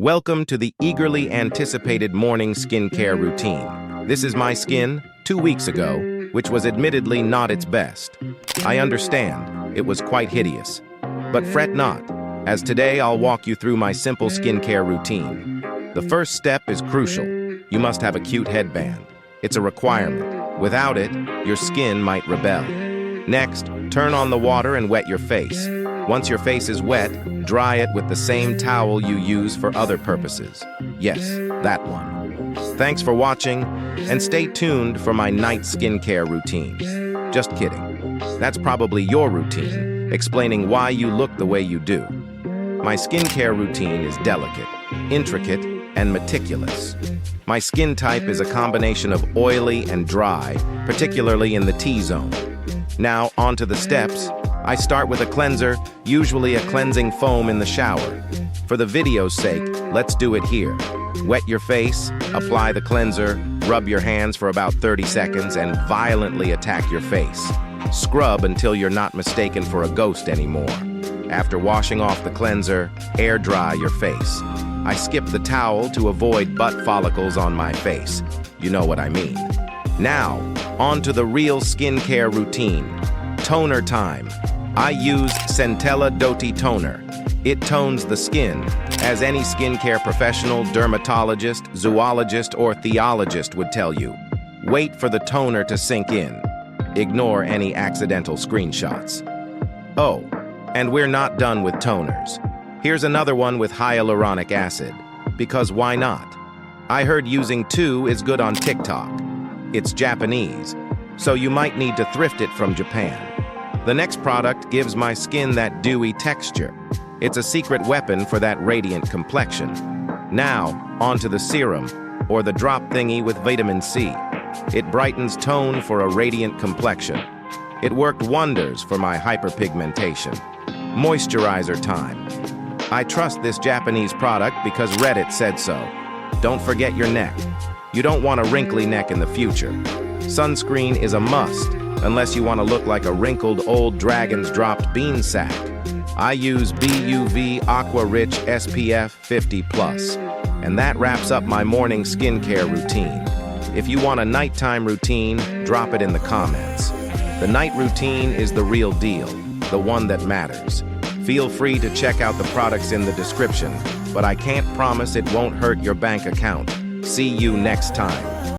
Welcome to the eagerly anticipated morning skincare routine. This is my skin 2 weeks ago, which was admittedly not its best. I understand, it was quite hideous. But fret not, as today I'll walk you through my simple skincare routine. The first step is crucial. You must have a cute headband. It's a requirement. Without it, your skin might rebel. Next, turn on the water and wet your face. Once your face is wet, dry it with the same towel you use for other purposes. Yes, that one. Thanks for watching, and stay tuned for my night skincare routine. Just kidding. That's probably your routine, explaining why you look the way you do. My skincare routine is delicate, intricate, and meticulous. My skin type is a combination of oily and dry, particularly in the T-zone. Now, on to the steps. I start with a cleanser, usually a cleansing foam in the shower. For the video's sake, let's do it here. Wet your face, apply the cleanser, rub your hands for about 30 seconds, and violently attack your face. Scrub until you're not mistaken for a ghost anymore. After washing off the cleanser, air dry your face. I skip the towel to avoid butt follicles on my face. You know what I mean. Now, on to the real skincare routine. Toner time. I use Centella Doty Toner. It tones the skin, as any skincare professional, dermatologist, zoologist, or theologist would tell you. Wait for the toner to sink in. Ignore any accidental screenshots. Oh, and we're not done with toners. Here's another one with hyaluronic acid. Because why not? I heard using 2 is good on TikTok. It's Japanese, so you might need to thrift it from Japan. The next product gives my skin that dewy texture. It's a secret weapon for that radiant complexion. Now, onto the serum, or the drop thingy with vitamin C. It brightens tone for a radiant complexion. It worked wonders for my hyperpigmentation. Moisturizer time. I trust this Japanese product because Reddit said so. Don't forget your neck. You don't want a wrinkly neck in the future. Sunscreen is a must, unless you want to look like a wrinkled old dragon's dropped bean sack. I use BUV Aqua Rich SPF 50+, and that wraps up my morning skincare routine. If you want a nighttime routine, drop it in the comments. The night routine is the real deal, the one that matters. Feel free to check out the products in the description, but I can't promise it won't hurt your bank account. See you next time.